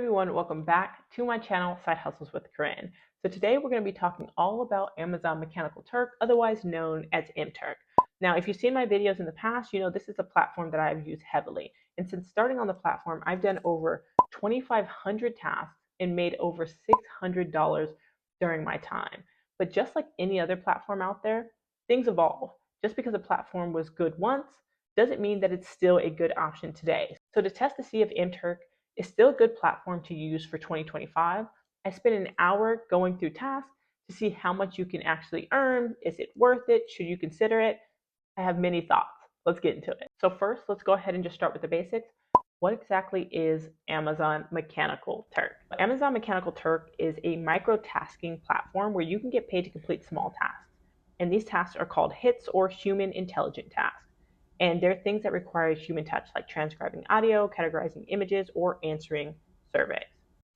Everyone, welcome back to my channel, Side Hustles with Corinne. So today we're going to be talking all about Amazon Mechanical Turk, otherwise known as MTurk. Now, if you've seen my videos in the past, you know this is a platform that I've used heavily. And since starting on the platform, I've done over 2,500 tasks and made over $600 during my time. But just like any other platform out there, things evolve. Just because a platform was good once doesn't mean that it's still a good option today. So to test to see if MTurk is still a good platform to use for 2025. I spent an hour going through tasks to see how much you can actually earn. Is it worth it? Should you consider it? I have many thoughts. Let's get into it. So first, let's go ahead and just start with the basics. What exactly is Amazon Mechanical Turk? Amazon Mechanical Turk is a micro-tasking platform where you can get paid to complete small tasks. And these tasks are called hits or human intelligent tasks. And they're things that require human touch, like transcribing audio, categorizing images, or answering surveys.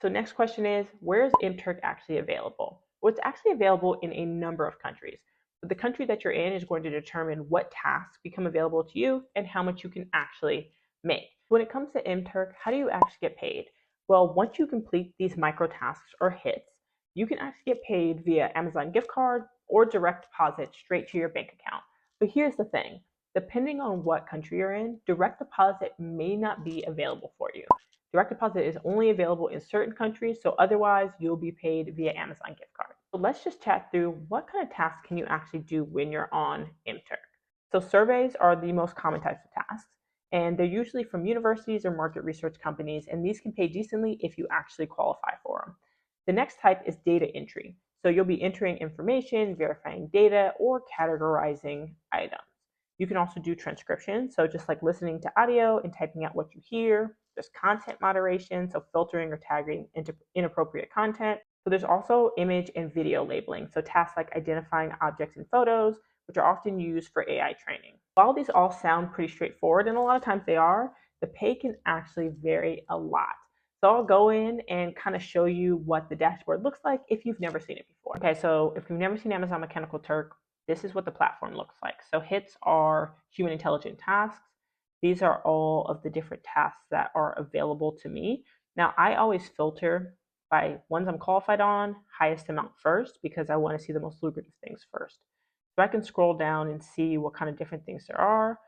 So next question is, where is MTurk actually available? Well, it's actually available in a number of countries. But the country that you're in is going to determine what tasks become available to you and how much you can actually make. When it comes to MTurk, how do you actually get paid? Well, once you complete these micro tasks or hits, you can actually get paid via Amazon gift card or direct deposit straight to your bank account. But here's the thing. Depending on what country you're in, direct deposit may not be available for you. Direct deposit is only available in certain countries, so otherwise you'll be paid via Amazon gift card. So let's just chat through what kind of tasks can you actually do when you're on MTurk. So surveys are the most common types of tasks, and they're usually from universities or market research companies, and these can pay decently if you actually qualify for them. The next type is data entry. So you'll be entering information, verifying data, or categorizing items. You can also do transcription, so just like listening to audio and typing out what you hear. There's content moderation, so filtering or tagging inappropriate content. So there's also image and video labeling, so tasks like identifying objects in photos, which are often used for AI training. While these all sound pretty straightforward, and a lot of times they are, the pay can actually vary a lot. So I'll go in and kind of show you what the dashboard looks like if you've never seen it before. Okay, so if you've never seen Amazon Mechanical Turk, this is what the platform looks like. So hits are human intelligent tasks. These are all of the different tasks that are available to me. Now, I always filter by ones I'm qualified on, highest amount first, because I want to see the most lucrative things first. So I can scroll down and see what kind of different things there are.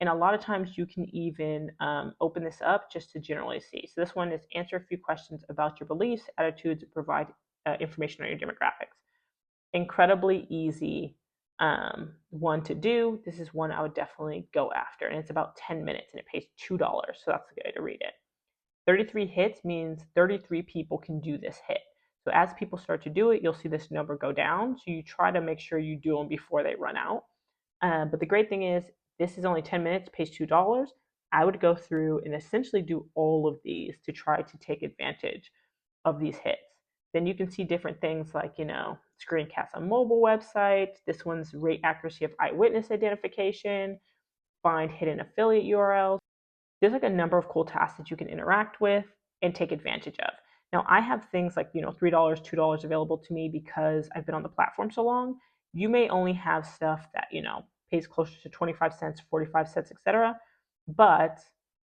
And a lot of times you can even open this up just to generally see. So this one is answer a few questions about your beliefs, attitudes, and provide information on your demographics. Incredibly easy one to do. This is one I would definitely go after, and it's about 10 minutes and it pays $2, so that's a good way to read it. 33 hits means 33 people can do this hit. So as people start to do it, you'll see this number go down. So you try to make sure you do them before they run out. But the great thing is, this is only 10 minutes, pays $2. I would go through and essentially do all of these to try to take advantage of these hits. Then you can see different things like, screencasts on mobile websites. This one's rate accuracy of eyewitness identification, find hidden affiliate URLs. There's like a number of cool tasks that you can interact with and take advantage of. Now, I have things like, $3, $2 available to me because I've been on the platform so long. You may only have stuff that, pays closer to 25 cents, 45 cents, etc. But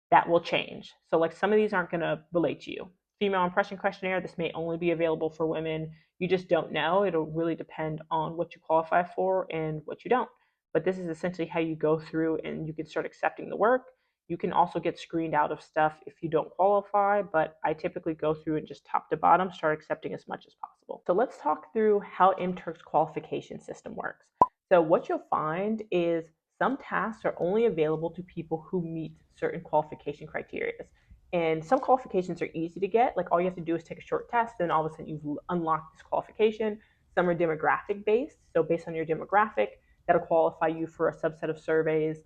that will change. So like some of these aren't going to relate to you. Female impression questionnaire, this may only be available for women. You just don't know. It'll really depend on what you qualify for and what you don't. But this is essentially how you go through and you can start accepting the work. You can also get screened out of stuff if you don't qualify, but I typically go through and just top to bottom start accepting as much as possible. So let's talk through how MTurk's qualification system works. So what you'll find is some tasks are only available to people who meet certain qualification criteria. And some qualifications are easy to get. Like all you have to do is take a short test, and all of a sudden you've unlocked this qualification. Some are demographic based. So based on your demographic, that'll qualify you for a subset of surveys.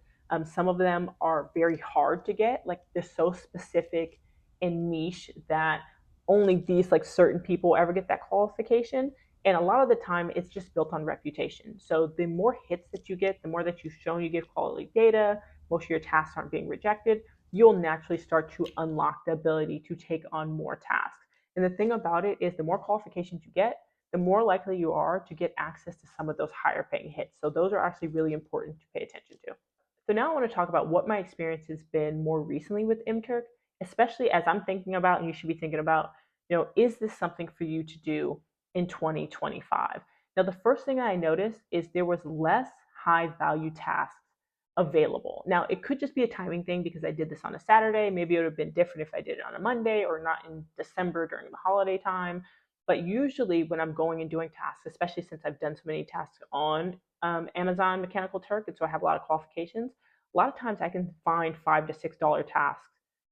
Some of them are very hard to get. Like they're so specific and niche that only these like certain people ever get that qualification. And a lot of the time it's just built on reputation. So the more hits that you get, the more that you've shown you give quality data, most of your tasks aren't being rejected, you'll naturally start to unlock the ability to take on more tasks. And the thing about it is the more qualifications you get, the more likely you are to get access to some of those higher paying hits. So those are actually really important to pay attention to. So now I want to talk about what my experience has been more recently with MTurk especially as I'm thinking about, and you should be thinking about, is this something for you to do in 2025? Now, the first thing I noticed is there was less high value tasks available. Now, it could just be a timing thing because I did this on a Saturday. Maybe it would have been different if I did it on a Monday or not in December during the holiday time. But usually, when I'm going and doing tasks, especially since I've done so many tasks on Amazon Mechanical Turk, and so I have a lot of qualifications, a lot of times I can find $5 to $6 tasks,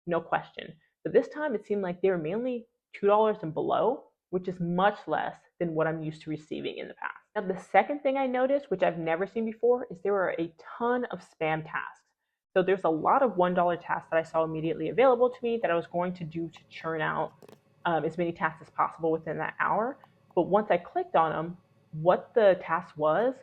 no question. But this time it seemed like they were mainly $2 and below, which is much less than what I'm used to receiving in the past. Now, the second thing I noticed, which I've never seen before, is there were a ton of spam tasks. So there's a lot of $1 tasks that I saw immediately available to me that I was going to do to churn out as many tasks as possible within that hour. But once I clicked on them, what the task was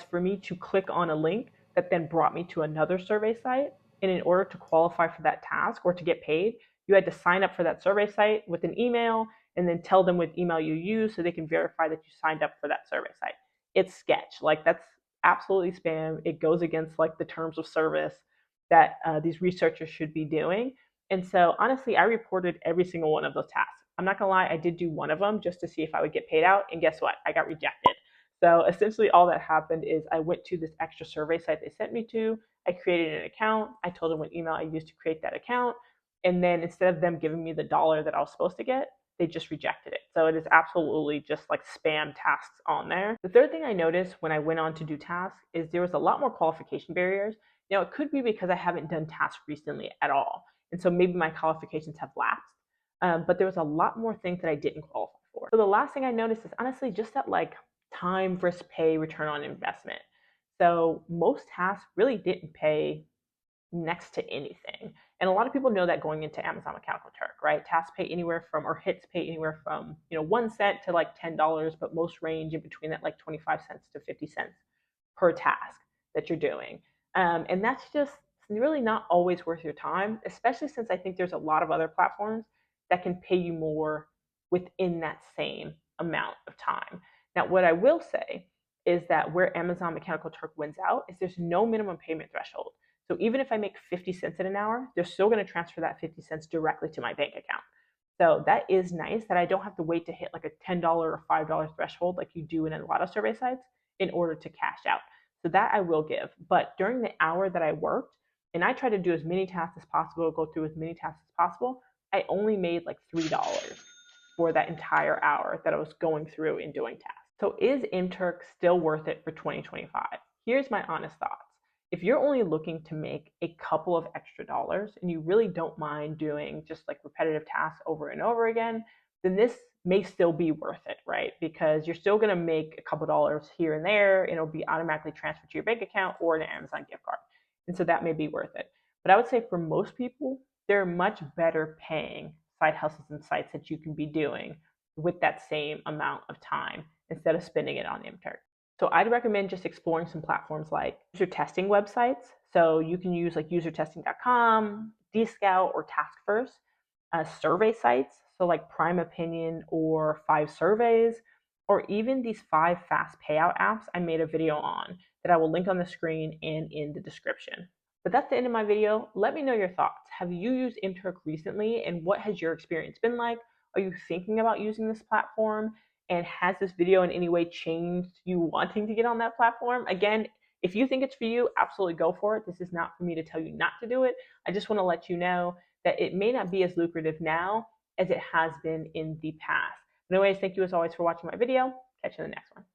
for me to click on a link that then brought me to another survey site. And in order to qualify for that task or to get paid, you had to sign up for that survey site with an email and then tell them what email you use so they can verify that you signed up for that survey site. It's sketch. Like, that's absolutely spam. It goes against like the terms of service that these researchers should be doing. And so honestly, I reported every single one of those tasks. I'm not gonna lie, I did do one of them just to see if I would get paid out, and guess what? I got rejected. So essentially all that happened is I went to this extra survey site they sent me to. I created an account. I told them what email I used to create that account. And then instead of them giving me the dollar that I was supposed to get, they just rejected it. So it is absolutely just like spam tasks on there. The third thing I noticed when I went on to do tasks is there was a lot more qualification barriers. Now, it could be because I haven't done tasks recently at all. And so maybe my qualifications have lapsed. But there was a lot more things that I didn't qualify for. So the last thing I noticed is honestly just that like time versus pay return on investment. So most tasks really didn't pay next to anything. And a lot of people know that going into Amazon Mechanical Turk, right? Tasks pay anywhere from, or hits pay anywhere from, 1 cent to like $10, but most range in between that like 25 cents to 50 cents per task that you're doing. And that's just really not always worth your time, especially since I think there's a lot of other platforms that can pay you more within that same amount of time. Now, what I will say is that where Amazon Mechanical Turk wins out is there's no minimum payment threshold. So even if I make 50 cents in an hour, they're still going to transfer that 50 cents directly to my bank account. So that is nice that I don't have to wait to hit like a $10 or $5 threshold like you do in a lot of survey sites in order to cash out. So that I will give. But during the hour that I worked, and I tried to do as many tasks as possible, go through as many tasks as possible, I only made like $3 for that entire hour that I was going through and doing tasks. So is MTurk still worth it for 2025? Here's my honest thoughts. If you're only looking to make a couple of extra dollars and you really don't mind doing just like repetitive tasks over and over again, then this may still be worth it, right? Because you're still going to make a couple dollars here and there, and it'll be automatically transferred to your bank account or an Amazon gift card. And so that may be worth it. But I would say for most people, there are much better paying side hustles and sites that you can be doing with that same amount of time instead of spending it on MTurk. So I'd recommend just exploring some platforms like user testing websites. So you can use like usertesting.com, Dscout, or TaskFirst. Survey sites, so like Prime Opinion or 5Surveys, or even these 5 fast payout apps I made a video on that I will link on the screen and in the description. But that's the end of my video. Let me know your thoughts. Have you used MTurk recently, and what has your experience been like? Are you thinking about using this platform? And has this video in any way changed you wanting to get on that platform? Again, if you think it's for you, absolutely go for it. This is not for me to tell you not to do it. I just want to let you know that it may not be as lucrative now as it has been in the past. But anyways, thank you as always for watching my video. Catch you in the next one.